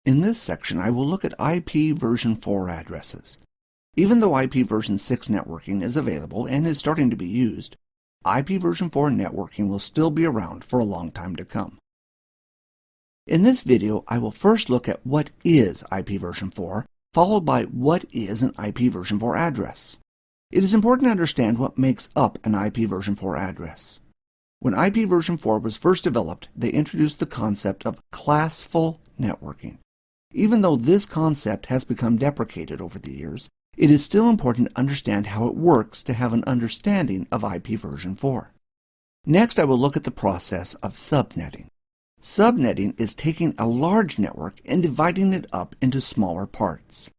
In this section, I will look at IP version 4 addresses. Even though IP version 6 networking is available and is starting to be used, IP version 4 networking will still be around for a long time to come. In this video, I will first look at what is IP version 4, followed by what is an IP version 4 address. It is important to understand what makes up an IP version 4 address. When IP version 4 was first developed, they introduced the concept of classful networking. Even though this concept has become deprecated over the years, it is still important to understand how it works to have an understanding of IP version 4. Next, I will look at the process of subnetting. Subnetting is taking a large network and dividing it up into smaller parts.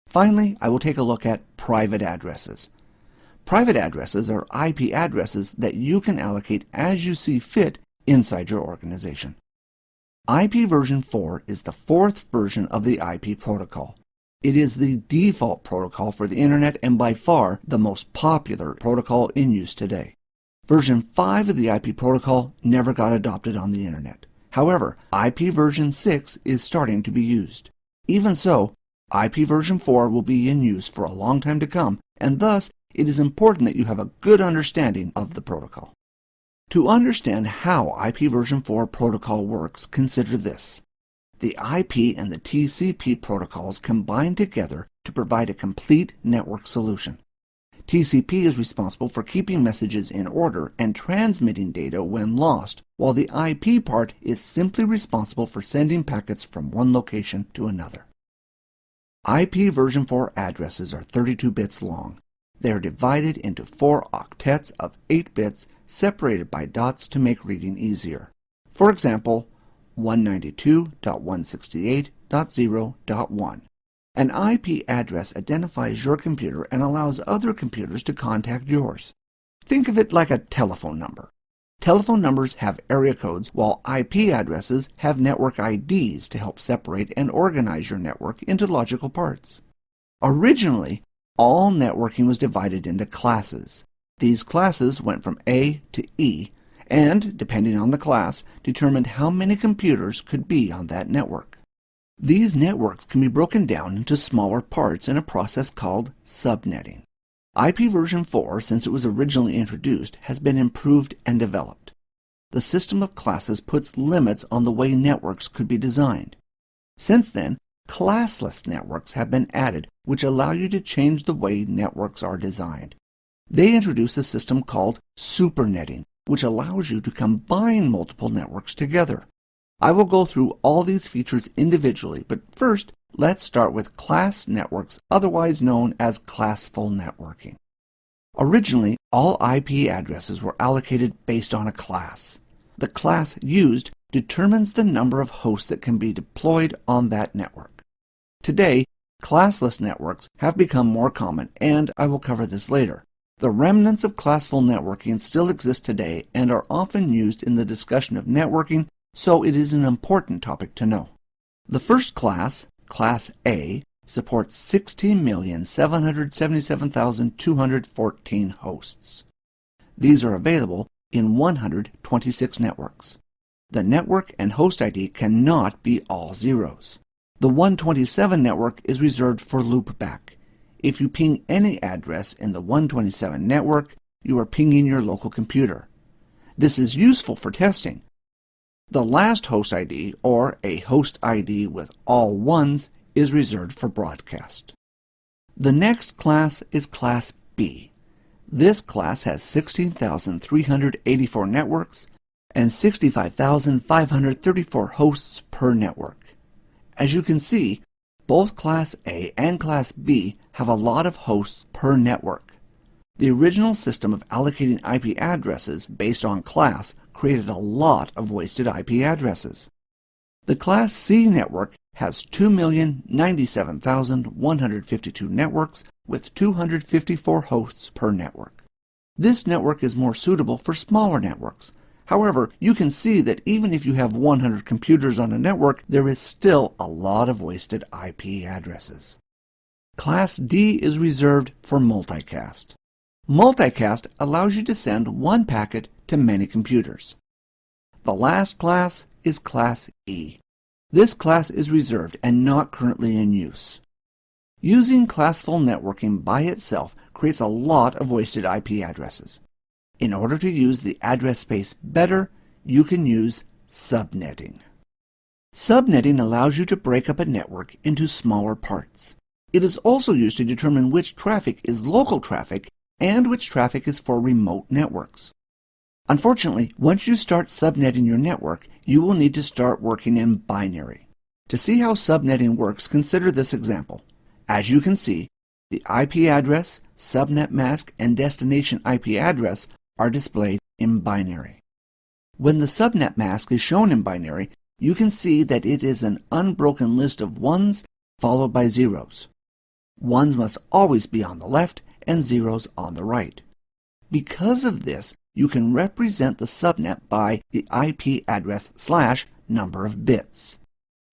Finally, I will take a look at private addresses. Private addresses are IP addresses that you can allocate as you see fit inside your organization. IP version 4 is the fourth version of the IP protocol. It is the default protocol for the Internet and by far the most popular protocol in use today. Version 5 of the IP protocol never got adopted on the Internet. However, IP version 6 is starting to be used. Even so, IP version 4 will be in use for a long time to come, and thus it is important that you have a good understanding of the protocol. To understand how IP version 4 protocol works, consider this. The IP and the TCP protocols combine together to provide a complete network solution. TCP is responsible for keeping messages in order and transmitting data when lost, while the IP part is simply responsible for sending packets from one location to another. IP version 4 addresses are 32 bits long. They are divided into 4 octets of 8 bits separated by dots to make reading easier. For example, 192.168.0.1. An IP address identifies your computer and allows other computers to contact yours. Think of it like a telephone number. Telephone numbers have area codes, while IP addresses have network IDs to help separate and organize your network into logical parts. Originally, all networking was divided into classes. These classes went from A to E, and, depending on the class, determined how many computers could be on that network. These networks can be broken down into smaller parts in a process called subnetting. IP version 4, since it was originally introduced, has been improved and developed. The system of classes puts limits on the way networks could be designed. Since then, classless networks have been added, which allow you to change the way networks are designed. They introduce a system called supernetting, which allows you to combine multiple networks together. I will go through all these features individually, but first, let's start with class networks, otherwise known as classful networking. Originally, all IP addresses were allocated based on a class. The class used determines the number of hosts that can be deployed on that network. Today, classless networks have become more common, and I will cover this later. The remnants of classful networking still exist today and are often used in the discussion of networking, so it is an important topic to know. The first class, Class A, supports 16,777,214 hosts. These are available in 126 networks. The network and host ID cannot be all zeros. The 127 network is reserved for loopback. If you ping any address in the 127 network, you are pinging your local computer. This is useful for testing. The last host ID, or a host ID with all ones, is reserved for broadcast. The next class is Class B. This class has 16,384 networks and 65,534 hosts per network. As you can see, both Class A and Class B have a lot of hosts per network. The original system of allocating IP addresses based on class created a lot of wasted IP addresses. The Class C network has 2,097,152 networks with 254 hosts per network. This network is more suitable for smaller networks. However, you can see that even if you have 100 computers on a network, there is still a lot of wasted IP addresses. Class D is reserved for multicast. Multicast allows you to send one packet to many computers. The last class is Class E. This class is reserved and not currently in use. Using classful networking by itself creates a lot of wasted IP addresses. In order to use the address space better, you can use subnetting. Subnetting allows you to break up a network into smaller parts. It is also used to determine which traffic is local traffic and which traffic is for remote networks. Unfortunately, once you start subnetting your network, you will need to start working in binary. To see how subnetting works, consider this example. As you can see, the IP address, subnet mask, and destination IP address are displayed in binary. When the subnet mask is shown in binary, you can see that it is an unbroken list of ones followed by zeros. Ones must always be on the left and zeros on the right. Because of this, you can represent the subnet by the IP address / number of bits.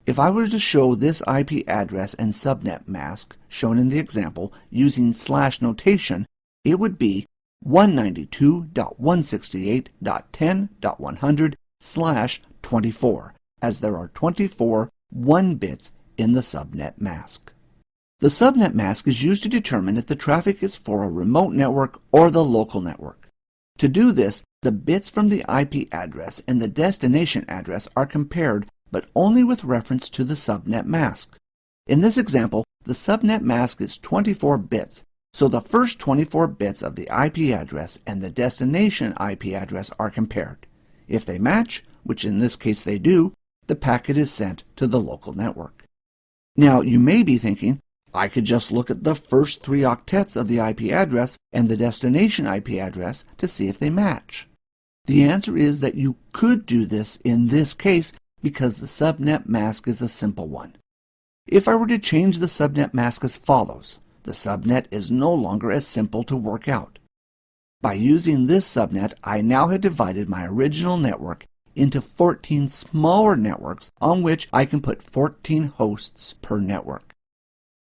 If I were to show this IP address and subnet mask shown in the example using / notation, it would be 192.168.10.100/24, as there are 24 1 bits in the subnet mask. The subnet mask is used to determine if the traffic is for a remote network or the local network. To do this, the bits from the IP address and the destination address are compared, but only with reference to the subnet mask. In this example, the subnet mask is 24 bits, so the first 24 bits of the IP address and the destination IP address are compared. If they match, which in this case they do, the packet is sent to the local network. Now, you may be thinking, I could just look at the first 3 octets of the IP address and the destination IP address to see if they match. The answer is that you could do this in this case because the subnet mask is a simple one. If I were to change the subnet mask as follows, the subnet is no longer as simple to work out. By using this subnet, I now have divided my original network into 14 smaller networks on which I can put 14 hosts per network.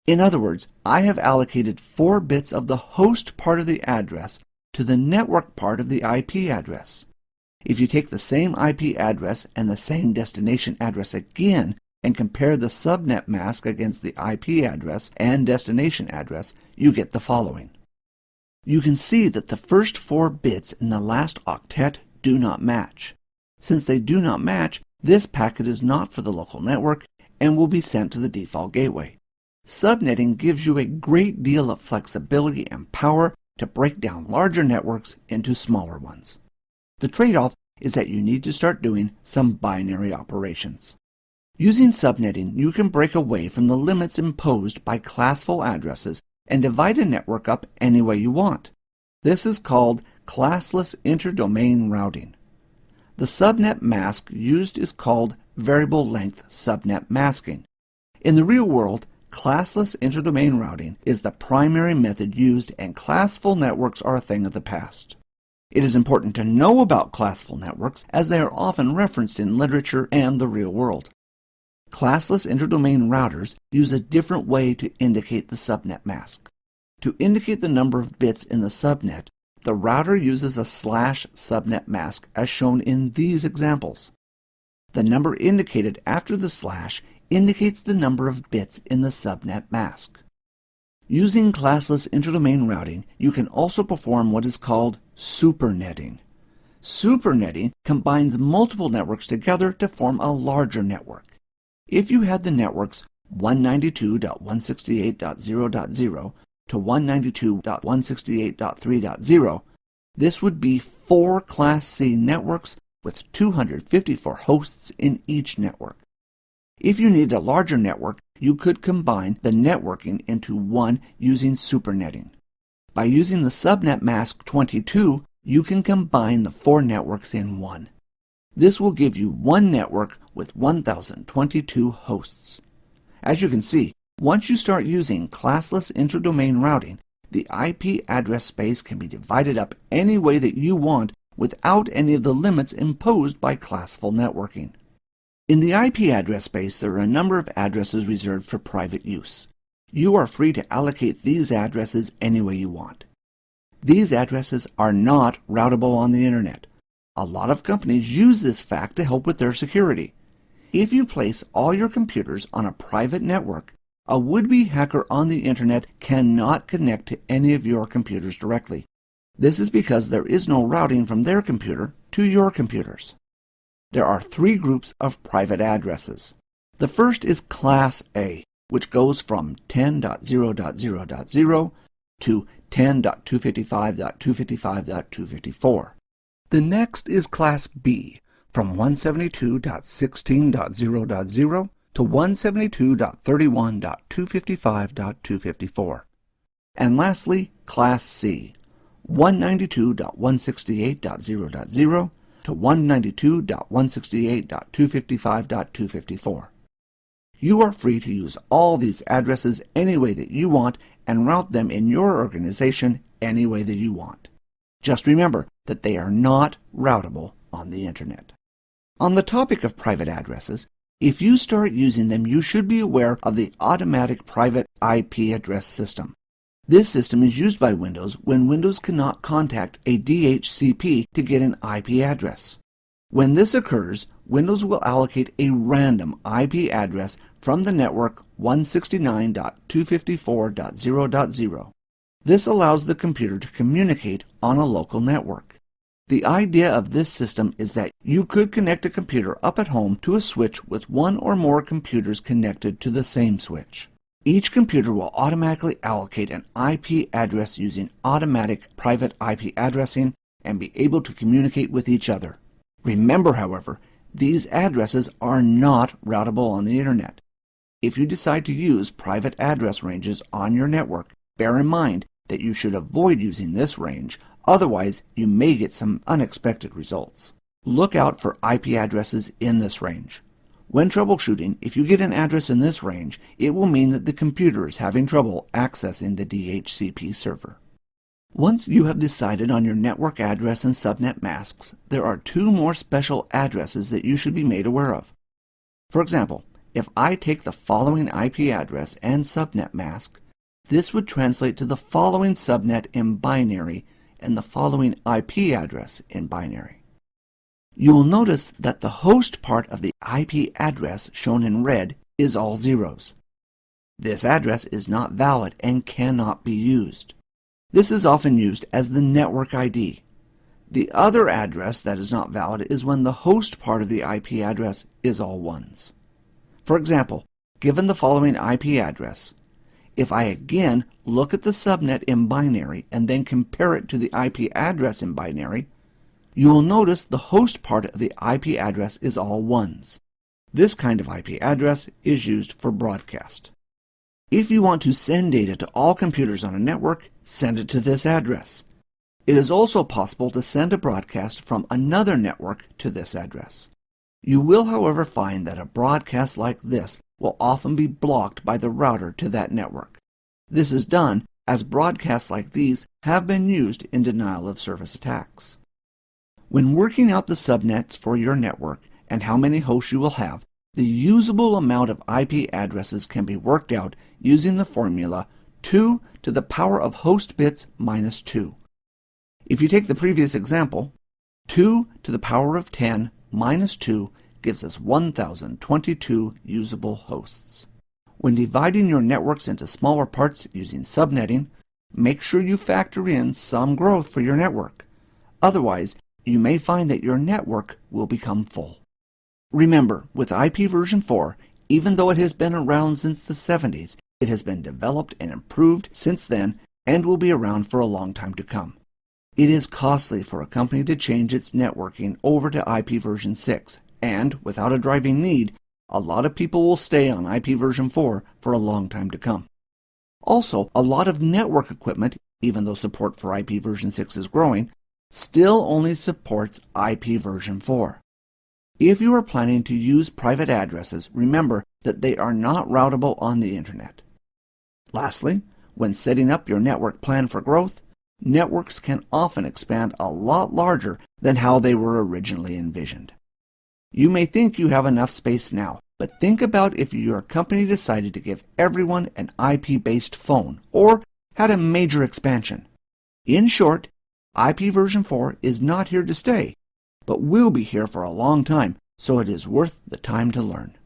In other words, I have allocated 4 bits of the host part of the address to the network part of the IP address. If you take the same IP address and the same destination address again and compare the subnet mask against the IP address and destination address, you get the following. You can see that the first 4 bits in the last octet do not match. Since they do not match, this packet is not for the local network and will be sent to the default gateway. Subnetting gives you a great deal of flexibility and power to break down larger networks into smaller ones. The trade-off is that you need to start doing some binary operations. Using subnetting, you can break away from the limits imposed by classful addresses and divide a network up any way you want. This is called classless interdomain routing. The subnet mask used is called variable length subnet masking. In the real world, classless interdomain routing is the primary method used, and classful networks are a thing of the past. It is important to know about classful networks as they are often referenced in literature and the real world. Classless interdomain routers use a different way to indicate the subnet mask. To indicate the number of bits in the subnet, the router uses a /subnet mask as shown in these examples. The number indicated after the slash indicates the number of bits in the subnet mask. Using classless interdomain routing, you can also perform what is called supernetting. Supernetting combines multiple networks together to form a larger network. If you had the networks 192.168.0.0 to 192.168.3.0, this would be 4 Class C networks with 254 hosts in each network. If you need a larger network, you could combine the networking into one using supernetting. By using the subnet mask 22, you can combine the 4 networks in one. This will give you one network with 1022 hosts. As you can see, once you start using classless interdomain routing, the IP address space can be divided up any way that you want without any of the limits imposed by classful networking. In the IP address space, there are a number of addresses reserved for private use. You are free to allocate these addresses any way you want. These addresses are not routable on the internet. A lot of companies use this fact to help with their security. If you place all your computers on a private network, a would-be hacker on the internet cannot connect to any of your computers directly. This is because there is no routing from their computer to your computers. There are three groups of private addresses. The first is Class A, which goes from 10.0.0.0 to 10.255.255.254. The next is Class B, from 172.16.0.0 to 172.31.255.254. And lastly, Class C, 192.168.0.0 to 192.168.255.254. You are free to use all these addresses any way that you want and route them in your organization any way that you want. Just remember that they are not routable on the internet. On the topic of private addresses, if you start using them, you should be aware of the automatic private IP address system. This system is used by Windows when Windows cannot contact a DHCP to get an IP address. When this occurs, Windows will allocate a random IP address from the network 169.254.0.0. This allows the computer to communicate on a local network. The idea of this system is that you could connect a computer up at home to a switch with one or more computers connected to the same switch. Each computer will automatically allocate an IP address using automatic private IP addressing and be able to communicate with each other. Remember, however, these addresses are not routable on the internet. If you decide to use private address ranges on your network, bear in mind that you should avoid using this range, otherwise you may get some unexpected results. Look out for IP addresses in this range. When troubleshooting, if you get an address in this range, it will mean that the computer is having trouble accessing the DHCP server. Once you have decided on your network address and subnet masks, there are two more special addresses that you should be made aware of. For example, if I take the following IP address and subnet mask, this would translate to the following subnet in binary and the following IP address in binary. You will notice that the host part of the IP address shown in red is all zeros. This address is not valid and cannot be used. This is often used as the network ID. The other address that is not valid is when the host part of the IP address is all ones. For example, given the following IP address, if I again look at the subnet in binary and then compare it to the IP address in binary, you will notice the host part of the IP address is all ones. This kind of IP address is used for broadcast. If you want to send data to all computers on a network, send it to this address. It is also possible to send a broadcast from another network to this address. You will, however, find that a broadcast like this will often be blocked by the router to that network. This is done as broadcasts like these have been used in denial-of-service attacks. When working out the subnets for your network and how many hosts you will have, the usable amount of IP addresses can be worked out using the formula 2 to the power of host bits minus 2. If you take the previous example, 2 to the power of 10 minus 2 gives us 1022 usable hosts. When dividing your networks into smaller parts using subnetting, make sure you factor in some growth for your network. Otherwise, you may find that your network will become full. Remember, with IPv4, even though it has been around since the 70s, it has been developed and improved since then and will be around for a long time to come. It is costly for a company to change its networking over to IPv6, and without a driving need, a lot of people will stay on IPv4 for a long time to come. Also, a lot of network equipment, even though support for IPv6 is growing, still only supports IPv4. If you are planning to use private addresses, remember that they are not routable on the internet. Lastly, when setting up your network plan for growth, networks can often expand a lot larger than how they were originally envisioned. You may think you have enough space now, but think about if your company decided to give everyone an IP-based phone or had a major expansion. In short, IPv4 is not here to stay, but will be here for a long time so it is worth the time to learn.